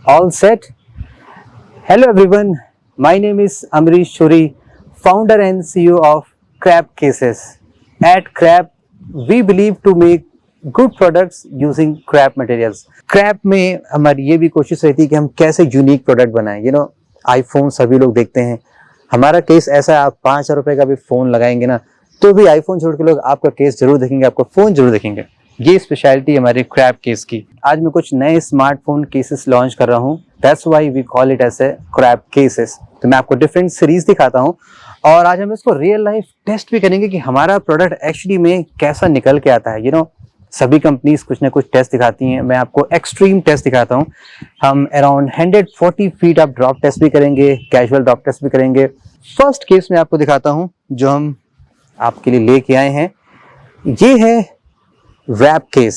All set? Hello everyone, my name is Amrish Shuri, founder and CEO of Crab Cases. At Crab, we believe to make good products using crab materials. Crab में हमारी ये भी कोशिश रहती है कि हम कैसे यूनिक प्रोडक्ट बनाएं. आईफोन सभी लोग देखते हैं. हमारा केस ऐसा है, आप 5,000 रुपए का भी फोन लगाएंगे ना तो भी आईफोन छोड़ के लोग आपका केस जरूर देखेंगे, आपका फोन जरूर देखेंगे. ये स्पेशलिटी हमारे क्रैब केस की. आज मैं कुछ नए स्मार्टफोन केसेस लॉन्च कर रहा हूँ. That's why we call it as a crap cases. तो मैं आपको डिफरेंट सीरीज दिखाता हूँ और आज हम इसको रियल लाइफ टेस्ट भी करेंगे कि हमारा प्रोडक्ट एक्चुअली में कैसा निकल के आता है. सभी कंपनीज कुछ ना कुछ टेस्ट दिखाती हैं. मैं आपको एक्सट्रीम टेस्ट दिखाता हूँ. हम अराउंड 140 फीट आप ड्रॉप टेस्ट भी करेंगे, कैजुअल ड्रॉप टेस्ट भी करेंगे. फर्स्ट केस में आपको दिखाता हूँ जो हम आपके लिए लेके आए हैं. ये है रैप केस.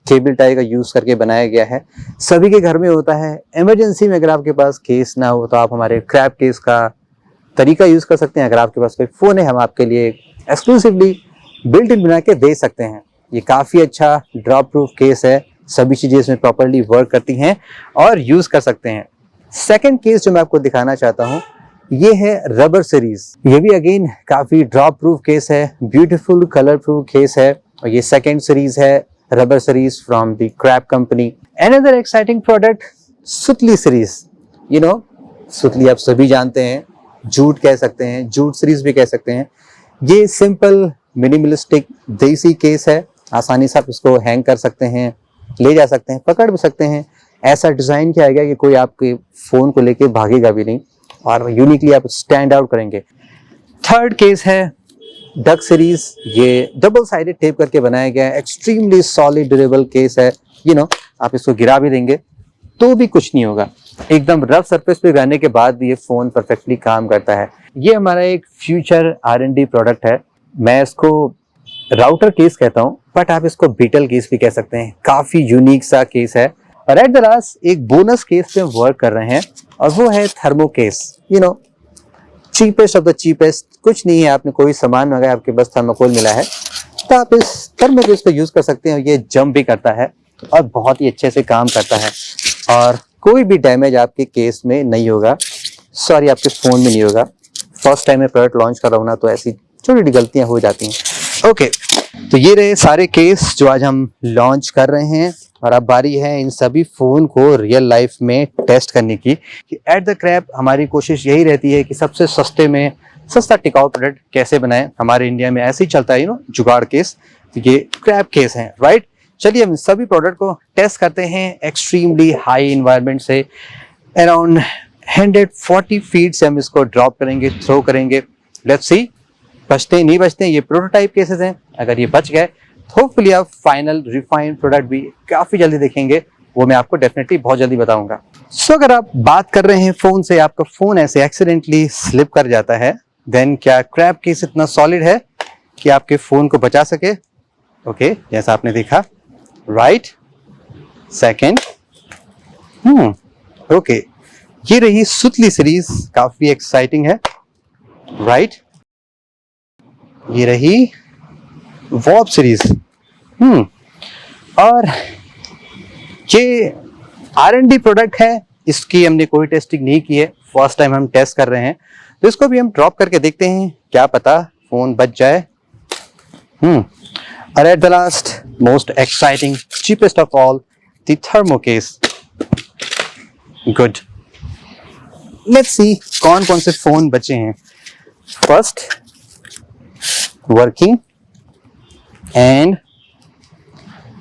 केबल टाई का यूज करके बनाया गया है. सभी के घर में होता है. इमरजेंसी में अगर आपके पास केस ना हो तो आप हमारे क्रैब केस का तरीका यूज कर सकते हैं. अगर आपके पास कोई फोन है हम आपके लिए एक्सक्लूसिवली बिल्ट इन बना के दे सकते हैं. ये काफी अच्छा ड्रॉप प्रूफ केस है. सभी चीजें इसमें प्रॉपर्ली वर्क करती हैं और यूज कर सकते हैं. सेकंड केस जो मैं आपको दिखाना चाहता हूँ ये है रबर सीरीज. ये भी अगेन काफी ड्रॉप प्रूफ केस है, ब्यूटीफुल कलर प्रूफ केस है. और ये सेकंड सीरीज है rubber series from the crab company. Another exciting product सुतली सीरीज. सुतली आप सभी जानते हैं, जूट कह सकते हैं, जूट सीरीज भी कह सकते हैं. ये सिंपल मिनिमलिस्टिक देसी केस है. आसानी से आप इसको हैंग कर सकते हैं, ले जा सकते हैं, पकड़ भी सकते हैं. ऐसा डिजाइन किया गया कि कोई आपके फोन को लेके भागेगा भी नहीं और यूनिकली आप स्टैंड आउट करेंगे. थर्ड केस है डक सीरीज. ये डबल साइडेड टेप करके बनाया गया है. एक्सट्रीमली सॉलिड ड्यूरेबल केस है. आप इसको गिरा भी देंगे तो भी कुछ नहीं होगा. एकदम रफ सरफेस पे गिराने के बाद भी ये फोन परफेक्टली काम करता है. ये हमारा एक फ्यूचर R&D प्रोडक्ट है. मैं इसको राउटर केस कहता हूँ बट आप इसको बीटल केस भी कह सकते हैं. काफी यूनिक सा केस है. और एट द लास्ट एक बोनस केस पे वर्क कर रहे हैं और वो है thermo case. Cheapest of the cheapest. कुछ नहीं है, आपने कोई सामान मंगाया, आपके पास थर्मोकोल मिला है तो आप इस थर्मो केस को यूज कर सकते हैं. ये जंप भी करता है और बहुत ही अच्छे से काम करता है और कोई भी डैमेज आपके केस में नहीं होगा. सॉरी, आपके फोन में नहीं होगा. फर्स्ट टाइम मैं प्रोडक्ट लॉन्च कर रहा हूँ ना तो ऐसी छोटी छोटी गलतियां हो जाती हैं. ओके, तो ये रहे सारे केस जो आज हम लॉन्च कर रहे हैं और अब बारी है इन सभी फोन को रियल लाइफ में टेस्ट करने की. एट द क्रैब हमारी कोशिश यही रहती है कि सबसे सस्ते में सस्ता टिकाऊ प्रोडक्ट कैसे बनाएं. हमारे इंडिया में ऐसे ही चलता है जुगाड़ केस. ये क्रैब केस है, राइट. चलिए हम सभी प्रोडक्ट को टेस्ट करते हैं एक्सट्रीमली हाई एनवायरनमेंट से. अराउंड 140 फीट से हम इसको ड्रॉप करेंगे, थ्रो करेंगे. लेट्स सी बचते नहीं बचते. ये प्रोटोटाइप केसेस हैं. अगर ये बच गए होपफुली आप फाइनल रिफाइंड प्रोडक्ट भी काफी जल्दी देखेंगे. वो मैं आपको डेफिनेटली बहुत जल्दी बताऊंगा. सो अगर आप बात कर रहे हैं फोन से, आपका फोन ऐसे एक्सीडेंटली स्लिप कर जाता है, देन क्या क्रैब केस इतना सॉलिड है कि आपके फोन को बचा सके? ओके, जैसा आपने देखा, राइट. सेकेंड, ओके, ये रही सुतली सीरीज. काफी एक्साइटिंग है, राइट. ये रही वॉर्प सीरीज. और ये R&D प्रोडक्ट है. इसकी हमने कोई टेस्टिंग नहीं की है, फर्स्ट टाइम हम टेस्ट कर रहे हैं. तो इसको भी हम ड्रॉप करके देखते हैं, क्या पता फोन बच जाए. और at the last most exciting, cheapest of all, the thermo case. Good. Let's see कौन कौन से फोन बचे हैं. फर्स्ट वर्किंग एंड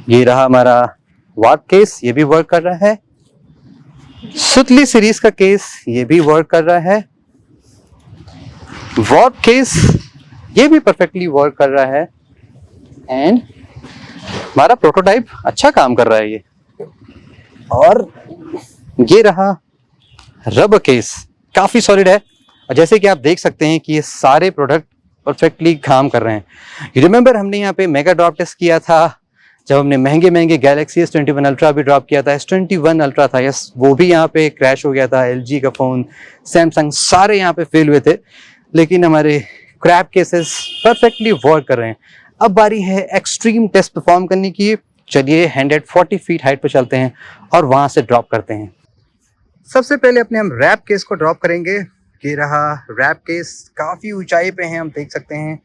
ये रहा हमारा वॉर्प केस. ये भी वर्क कर रहा है. सुतली सीरीज का केस ये भी वर्क कर रहा है. वॉर्प केस ये भी परफेक्टली वर्क कर रहा है. एंड हमारा प्रोटोटाइप अच्छा काम कर रहा है ये. और ये रहा रबर केस. काफी सॉलिड है और जैसे कि आप देख सकते हैं कि ये सारे प्रोडक्ट परफेक्टली काम कर रहे हैं. यू रिमेंबर हमने यहाँ पे मेगा ड्रॉप टेस्ट किया था जब हमने महंगे महंगे गैलेक्सी S21 अल्ट्रा भी ड्रॉप किया था. S21 अल्ट्रा था, यस, वो भी यहाँ पे क्रैश हो गया था. LG का फोन, सैमसंग, सारे यहाँ पे फेल हुए थे. लेकिन हमारे क्रैब केसेस परफेक्टली वर्क कर रहे हैं. अब बारी है एक्सट्रीम टेस्ट परफॉर्म करने की. चलिए 140 फीट हाइट पे चलते हैं और वहां से ड्रॉप करते हैं. सबसे पहले अपने हम रैप केस को ड्रॉप करेंगे। ये रहा रैप केस, काफ़ी ऊंचाई पे है, हम देख सकते हैं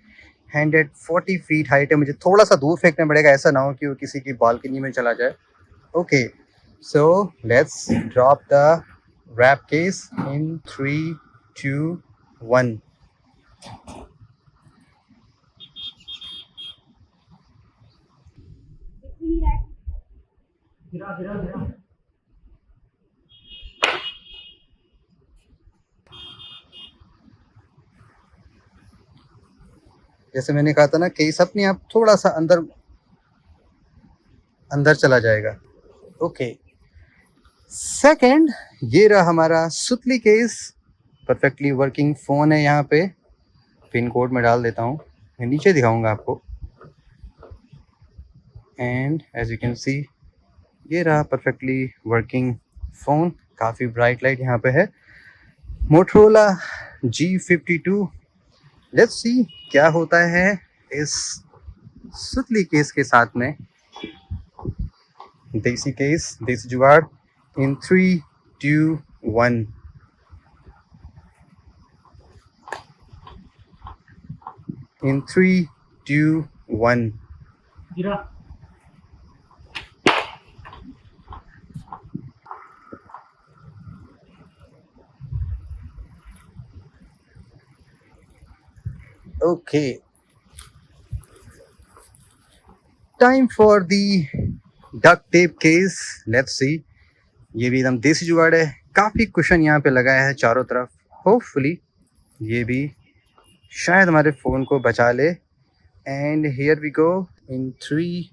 140 फीट हाइट है। मुझे थोड़ा सा दूर फेंकना पड़ेगा, ऐसा ना हो कि वो किसी की बालकनी में चला जाए। Okay, so let's drop the wrap case in 3, 2, 1। जैसे मैंने कहा था ना, केस अपने आप थोड़ा सा अंदर अंदर चला जाएगा। ओके, सेकंड, ये रहा हमारा सुतली केस। परफेक्टली वर्किंग फ़ोन है। यहाँ पे पिन कोड में डाल देता हूँ, मैं नीचे दिखाऊंगा आपको। And as you can see, ये रहा परफेक्टली वर्किंग फ़ोन। काफ़ी ब्राइट लाइट यहाँ पे है। Motorola G52। लेट्स सी क्या होता है इस सुतली केस के साथ में। देसी केस, देसी जुगाड़ इन 3, 2, 1। इन 3, 2, 1। Okay, time for the duck tape case. Let's see, ये भी एकदम देसी जुगाड़ है। काफ़ी कुशन यहाँ पे लगाया है चारों तरफ। होपफुली ये भी शायद हमारे फ़ोन को बचा ले। And here we go in 3,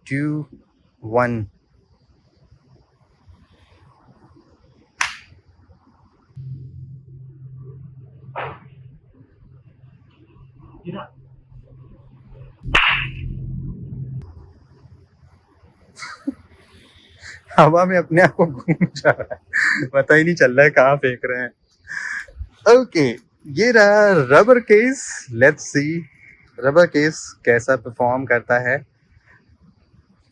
2, 1। हवा में अपने आप को घूम जा रहा है, पता ही नहीं चल रहा है कहाँ फेंक रहे हैं। ओके, ये रहा rubber case. Let's see rubber case कैसा परफॉर्म करता है।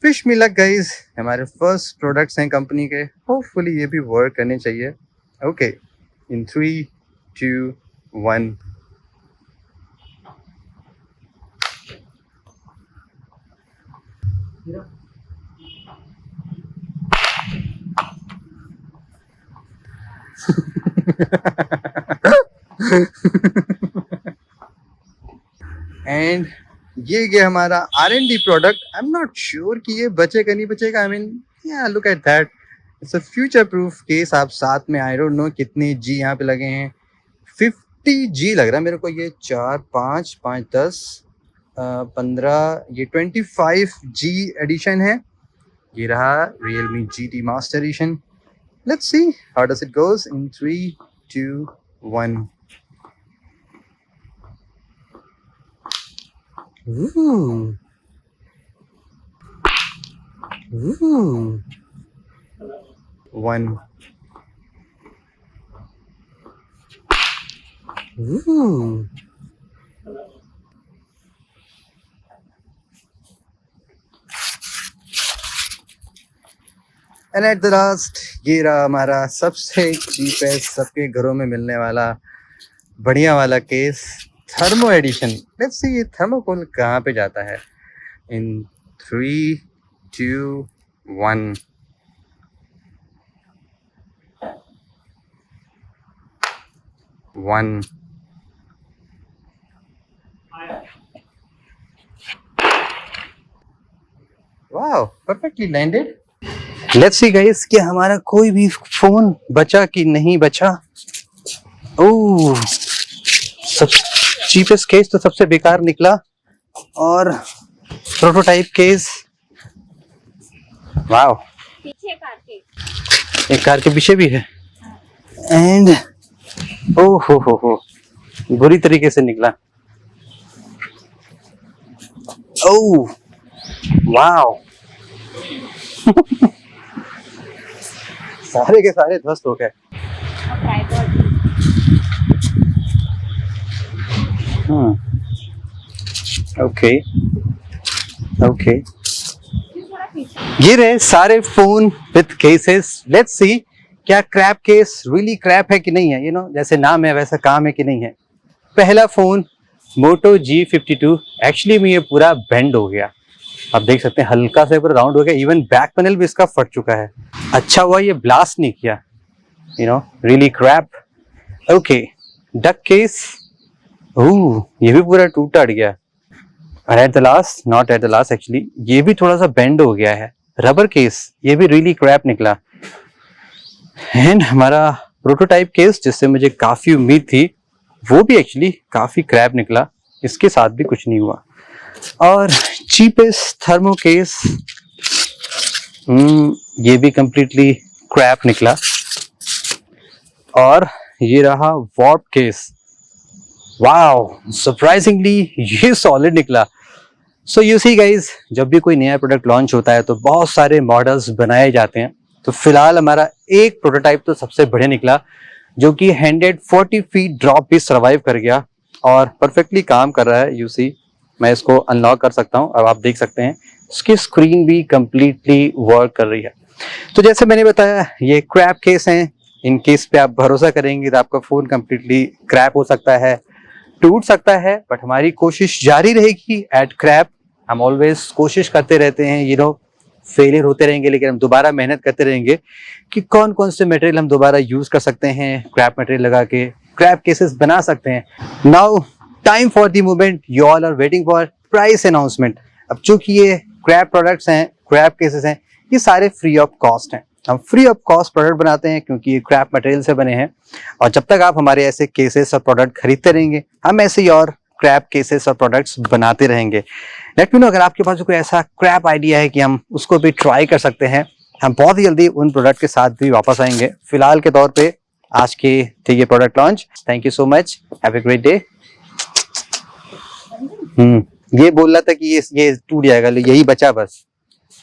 फिश में लग गाइस, हमारे फर्स्ट प्रोडक्ट्स हैं कंपनी के। होपफुली ये भी वर्क करने चाहिए। Okay, in 3, 2, 1। एंड ये गया हमारा R&D product. I am not sure कि ये बचेगा नहीं बचेगा। आई मीन या look at that, it's a future proof case. आप साथ में आई डोंट नो कितने जी यहाँ पे लगे हैं। 50 जी लग रहा है मेरे को। ये 4, 5, 5, 10, 15, ये 25 जी एडिशन है। ये रहा Realme GT Master Edition। Let's see how does it goes in 3, 2, 1. Ooh. Ooh. 1. Ooh. And eight the last, ये रहा हमारा सबसे चीपेस्ट, सबके घरों में मिलने वाला बढ़िया वाला case, thermo edition. Let's see ये थर्मोकोल कहाँ पे जाता है। In 3, 2, 1। Wow, perfectly landed. Let's see guys कि हमारा कोई भी फोन बचा कि नहीं बचा। ओह, सब चीपेस्ट केस तो सबसे बेकार निकला, और प्रोटोटाइप केस। वाओ, पीछे कार के, एक कार के पीछे भी है। एंड ओ हो बुरी तरीके से निकला। ओह वाओ, सारे के सारे ध्वस्त हो गए। ओके ये रहे सारे phone with cases. Let's see क्या क्रैप केस रियली क्रैप है कि नहीं है, जैसे नाम है वैसा काम है कि नहीं है। पहला फोन Moto G52, एक्चुअली में ये पूरा बेंड हो गया, आप देख सकते हैं हल्का से पूरा राउंड हो गया, इवन बैक पैनल भी इसका फट चुका है। अच्छा हुआ ये ब्लास्ट नहीं किया, really crap. Okay, duck case, ये भी पूरा टूटा अट गया। और at the last, not at the last actually, ये भी थोड़ा सा बेंड हो गया है। रबर केस, ये भी रियली क्रैप निकला। एंड हमारा प्रोटोटाइप केस जिससे मुझे काफी उम्मीद थी, वो भी एक्चुअली काफी क्रैप निकला, इसके साथ भी कुछ नहीं हुआ। और चीपेस्ट थर्मो केस, ये भी कंप्लीटली क्रैप निकला। और ये रहा वॉर्प केस, वाओ सरप्राइजिंगली ये सॉलिड निकला। सो यू सी गाइज, जब भी कोई नया प्रोडक्ट लॉन्च होता है तो बहुत सारे मॉडल्स बनाए जाते हैं। तो फिलहाल हमारा एक प्रोटोटाइप तो सबसे बढ़िया निकला, जो कि 140 फीट ड्रॉप भी सर्वाइव कर गया और परफेक्टली काम कर रहा है। यू सी, मैं इसको अनलॉक कर सकता हूँ, अब आप देख सकते हैं इसकी स्क्रीन भी कंप्लीटली वर्क कर रही है। तो जैसे मैंने बताया, ये क्रैप केस हैं, इन केस पे आप भरोसा करेंगे तो आपका फोन कंप्लीटली क्रैप हो सकता है, टूट सकता है, बट हमारी कोशिश जारी रहेगी एट क्रैप। हम ऑलवेज कोशिश करते रहते हैं, फेलियर होते रहेंगे, लेकिन हम दोबारा मेहनत करते रहेंगे कि कौन कौन से मटेरियल हम दोबारा यूज कर सकते हैं, क्रैप मटेरियल लगा के क्रैप केसेस बना सकते हैं। Now time for the moment you all are waiting for, price announcement. अब चूंकि ये क्रैप प्रोडक्ट्स हैं, क्रैप केसेस हैं, ये सारे फ्री ऑफ कॉस्ट हैं। हम फ्री ऑफ कॉस्ट प्रोडक्ट बनाते हैं क्योंकि ये क्रैप मटेरियल से बने हैं, और जब तक आप हमारे ऐसे केसेस और प्रोडक्ट खरीदते रहेंगे, हम ऐसे ही और क्रैप केसेस और प्रोडक्ट्स बनाते रहेंगे। लेट मी नो अगर आपके पास कोई ऐसा क्रैप आइडिया है कि हम उसको भी ट्राई कर सकते हैं, हम बहुत ही जल्दी उन प्रोडक्ट के साथ भी वापस आएंगे। फिलहाल के तौर पे आज के थे ये product launch. Thank you so much, have a great day. ये बोल रहा था कि ये टूट जाएगा, यही बचा बस।